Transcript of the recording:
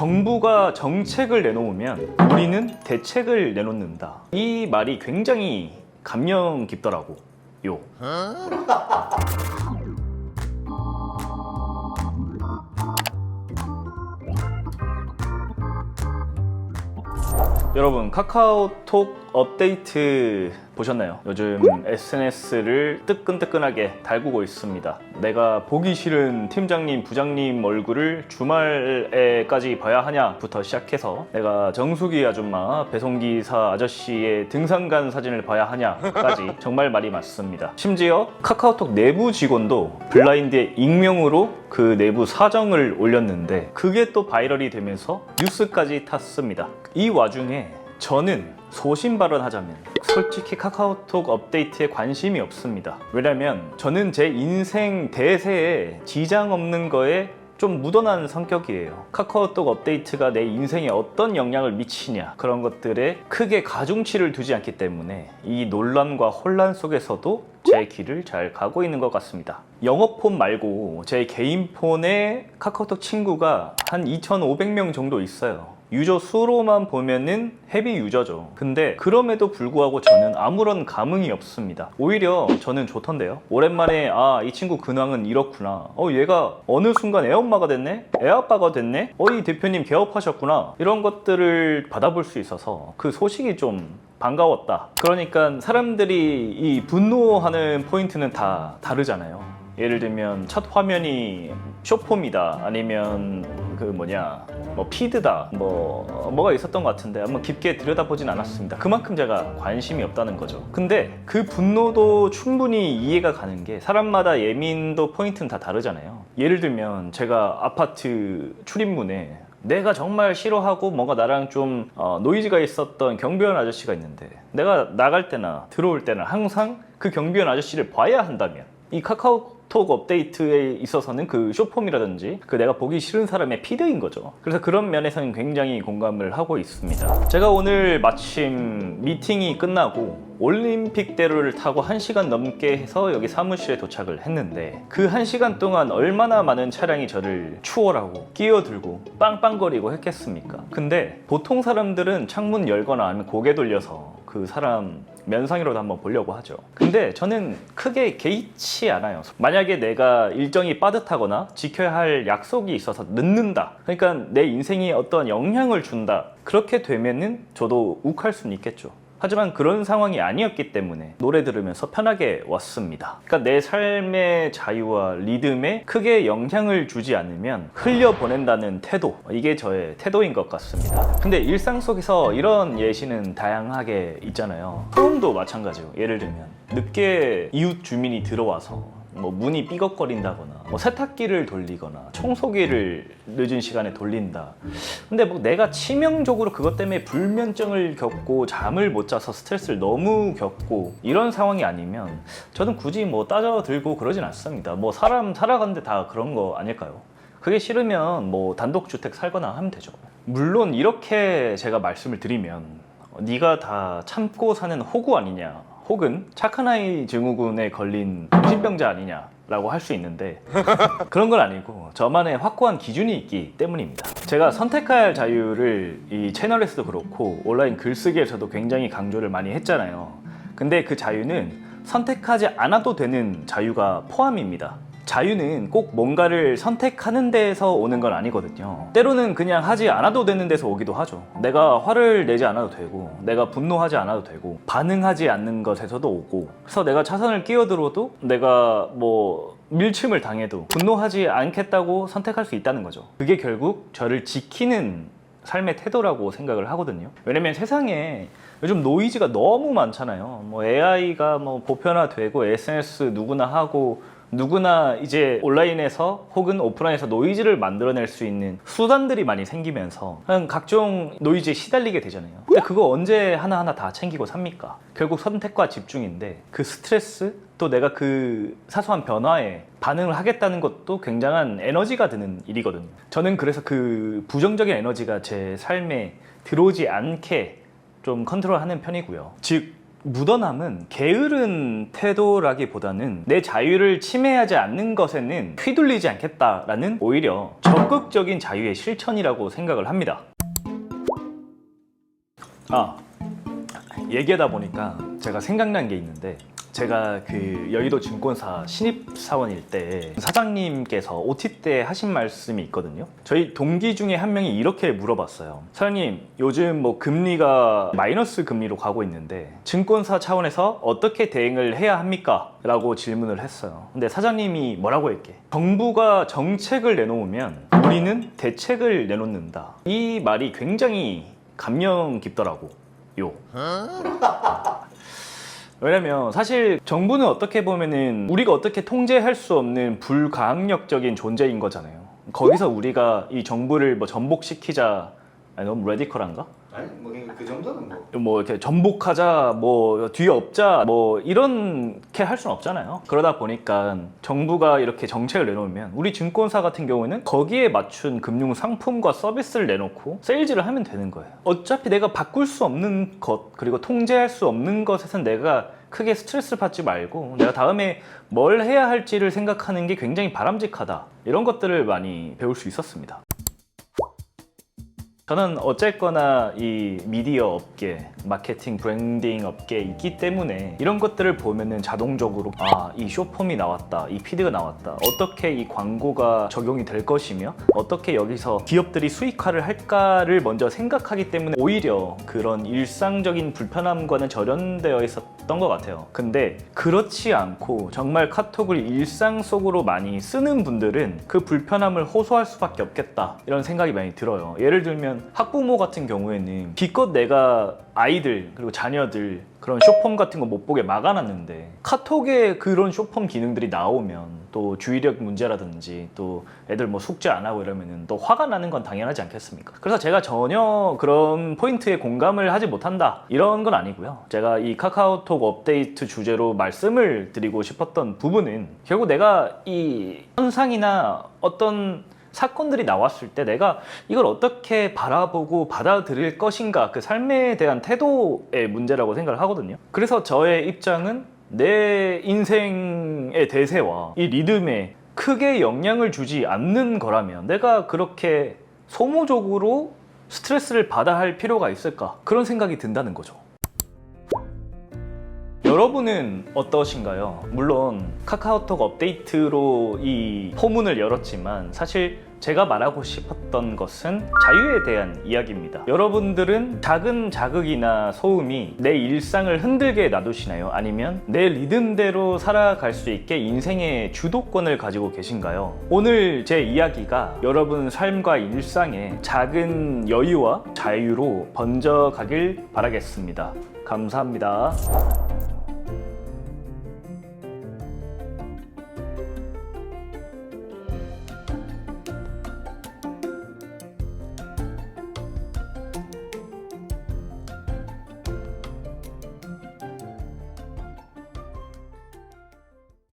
정부가 정책을 내놓으면 우리는 대책을 내놓는다. 이 말이 굉장히 감명 깊더라고요. 여러분, 카카오톡 업데이트 보셨나요? 요즘 SNS를 뜨끈뜨끈하게 달구고 있습니다. 내가 보기 싫은 팀장님, 부장님 얼굴을 주말에까지 봐야 하냐부터 시작해서 내가 정수기 아줌마, 배송기사 아저씨의 등산간 사진을 봐야 하냐까지 정말 말이 많습니다. 심지어 카카오톡 내부 직원도 블라인드의 익명으로 그 내부 사정을 올렸는데 그게 또 바이럴이 되면서 뉴스까지 탔습니다. 이 와중에 저는 소신 발언하자면 솔직히 카카오톡 업데이트에 관심이 없습니다. 왜냐면 저는 제 인생 대세에 지장 없는 거에 좀 묻어난 성격이에요. 카카오톡 업데이트가 내 인생에 어떤 영향을 미치냐, 그런 것들에 크게 가중치를 두지 않기 때문에 이 논란과 혼란 속에서도 제 길을 잘 가고 있는 것 같습니다. 영어폰 말고 제 개인 폰에 카카오톡 친구가 한 2,500명 정도 있어요. 유저 수로만 보면은 헤비 유저죠. 근데 그럼에도 불구하고 저는 아무런 감흥이 없습니다. 오히려 저는 좋던데요. 오랜만에 이 친구 근황은 이렇구나, 얘가 어느 순간 애엄마가 됐네, 애아빠가 됐네, 이 대표님 개업하셨구나, 이런 것들을 받아볼 수 있어서 그 소식이 좀 반가웠다. 그러니까 사람들이 이 분노하는 포인트는 다 다르잖아요. 예를 들면 첫 화면이 쇼폼이다, 아니면 피드다, 뭐가 있었던 것 같은데 한번 깊게 들여다보진 않았습니다. 그만큼 제가 관심이 없다는 거죠. 근데 그 분노도 충분히 이해가 가는 게 사람마다 예민도 포인트는 다 다르잖아요. 예를 들면 제가 아파트 출입문에 내가 정말 싫어하고 뭔가 나랑 좀 노이즈가 있었던 경비원 아저씨가 있는데 내가 나갈 때나 들어올 때나 항상 그 경비원 아저씨를 봐야 한다면 이 카카오톡 업데이트에 있어서는 그 쇼폼이라든지 그 내가 보기 싫은 사람의 피드인 거죠. 그래서 그런 면에서는 굉장히 공감을 하고 있습니다. 제가 오늘 마침 미팅이 끝나고 올림픽대로를 타고 1시간 넘게 해서 여기 사무실에 도착을 했는데 그 1시간 동안 얼마나 많은 차량이 저를 추월하고 끼어들고 빵빵거리고 했겠습니까? 근데 보통 사람들은 창문 열거나 아니면 고개 돌려서 그 사람 면상으로도 한번 보려고 하죠. 근데 저는 크게 개의치 않아요. 만약에 내가 일정이 빠듯하거나 지켜야 할 약속이 있어서 늦는다, 그러니까 내 인생에 어떤 영향을 준다, 그렇게 되면은 저도 욱할 수는 있겠죠. 하지만 그런 상황이 아니었기 때문에 노래 들으면서 편하게 왔습니다. 그러니까 내 삶의 자유와 리듬에 크게 영향을 주지 않으면 흘려보낸다는 태도, 이게 저의 태도인 것 같습니다. 근데 일상 속에서 이런 예시는 다양하게 있잖아요. 소음도 마찬가지예요. 예를 들면 늦게 이웃 주민이 들어와서 문이 삐걱거린다거나 세탁기를 돌리거나 청소기를 늦은 시간에 돌린다. 근데 내가 치명적으로 그것 때문에 불면증을 겪고 잠을 못 자서 스트레스를 너무 겪고 이런 상황이 아니면 저는 굳이 따져들고 그러진 않습니다. 사람 살아가는데 다 그런 거 아닐까요? 그게 싫으면 단독주택 살거나 하면 되죠. 물론 이렇게 제가 말씀을 드리면 네가 다 참고 사는 호구 아니냐, 혹은 착한 아이 증후군에 걸린 정신병자 아니냐 라고 할 수 있는데 그런 건 아니고 저만의 확고한 기준이 있기 때문입니다. 제가 선택할 자유를 이 채널에서도 그렇고 온라인 글쓰기에서도 굉장히 강조를 많이 했잖아요. 근데 그 자유는 선택하지 않아도 되는 자유가 포함입니다. 자유는 꼭 뭔가를 선택하는 데에서 오는 건 아니거든요. 때로는 그냥 하지 않아도 되는 데서 오기도 하죠. 내가 화를 내지 않아도 되고, 내가 분노하지 않아도 되고, 반응하지 않는 것에서도 오고, 그래서 내가 차선을 끼어들어도, 내가 밀침을 당해도 분노하지 않겠다고 선택할 수 있다는 거죠. 그게 결국 저를 지키는 삶의 태도라고 생각을 하거든요. 왜냐면 세상에 요즘 노이즈가 너무 많잖아요. AI가 보편화되고 SNS 누구나 하고, 누구나 이제 온라인에서 혹은 오프라인에서 노이즈를 만들어낼 수 있는 수단들이 많이 생기면서 각종 노이즈에 시달리게 되잖아요. 근데 그거 언제 하나하나 다 챙기고 삽니까? 결국 선택과 집중인데 그 스트레스, 또 내가 그 사소한 변화에 반응을 하겠다는 것도 굉장한 에너지가 드는 일이거든요. 저는 그래서 그 부정적인 에너지가 제 삶에 들어오지 않게 좀 컨트롤하는 편이고요. 즉 묻어남은 게으른 태도라기보다는 내 자유를 침해하지 않는 것에는 휘둘리지 않겠다라는 오히려 적극적인 자유의 실천이라고 생각을 합니다. 얘기하다 보니까 제가 생각난 게 있는데, 제가 그 여의도 증권사 신입사원일 때 사장님께서 OT 때 하신 말씀이 있거든요. 저희 동기 중에 한 명이 이렇게 물어봤어요. 사장님, 요즘 뭐 금리가 마이너스 금리로 가고 있는데 증권사 차원에서 어떻게 대응을 해야 합니까? 라고 질문을 했어요. 근데 사장님이 뭐라고 했게? 정부가 정책을 내놓으면 우리는 대책을 내놓는다. 이 말이 굉장히 감명 깊더라고요. 왜냐면 사실 정부는 어떻게 보면은 우리가 어떻게 통제할 수 없는 불가항력적인 존재인 거잖아요. 거기서 우리가 이 정부를 뭐 전복시키자, 아니 너무 레디컬한가? 아니 뭐 그 정도는 뭐 이렇게 전복하자, 뭐 뒤에 업자, 뭐 이렇게 할 수는 없잖아요. 그러다 보니까 정부가 이렇게 정책을 내놓으면 우리 증권사 같은 경우에는 거기에 맞춘 금융 상품과 서비스를 내놓고 세일즈를 하면 되는 거예요. 어차피 내가 바꿀 수 없는 것, 그리고 통제할 수 없는 것에선 내가 크게 스트레스를 받지 말고 내가 다음에 뭘 해야 할지를 생각하는 게 굉장히 바람직하다, 이런 것들을 많이 배울 수 있었습니다. 저는 어쨌거나 이 미디어 업계, 마케팅, 브랜딩 업계에 있기 때문에 이런 것들을 보면은 자동적으로 이 숏폼이 나왔다, 이 피드가 나왔다, 어떻게 이 광고가 적용이 될 것이며 어떻게 여기서 기업들이 수익화를 할까를 먼저 생각하기 때문에 오히려 그런 일상적인 불편함과는 절연되어 있었던 것 같아요. 근데 그렇지 않고 정말 카톡을 일상 속으로 많이 쓰는 분들은 그 불편함을 호소할 수밖에 없겠다, 이런 생각이 많이 들어요. 예를 들면 학부모 같은 경우에는 기껏 내가 아이들 그리고 자녀들 그런 숏폼 같은 거 못 보게 막아놨는데 카톡에 그런 숏폼 기능들이 나오면 또 주의력 문제라든지 또 애들 뭐 숙제 안 하고 이러면은 또 화가 나는 건 당연하지 않겠습니까? 그래서 제가 전혀 그런 포인트에 공감을 하지 못한다, 이런 건 아니고요. 제가 이 카카오톡 업데이트 주제로 말씀을 드리고 싶었던 부분은 결국 내가 이 현상이나 어떤 사건들이 나왔을 때 내가 이걸 어떻게 바라보고 받아들일 것인가, 그 삶에 대한 태도의 문제라고 생각을 하거든요. 그래서 저의 입장은 내 인생의 대세와 이 리듬에 크게 영향을 주지 않는 거라면 내가 그렇게 소모적으로 스트레스를 받아야 할 필요가 있을까, 그런 생각이 든다는 거죠. 여러분은 어떠신가요? 물론 카카오톡 업데이트로 이 포문을 열었지만 사실 제가 말하고 싶었던 것은 자유에 대한 이야기입니다. 여러분들은 작은 자극이나 소음이 내 일상을 흔들게 놔두시나요? 아니면 내 리듬대로 살아갈 수 있게 인생의 주도권을 가지고 계신가요? 오늘 제 이야기가 여러분 삶과 일상에 작은 여유와 자유로 번져가길 바라겠습니다. 감사합니다.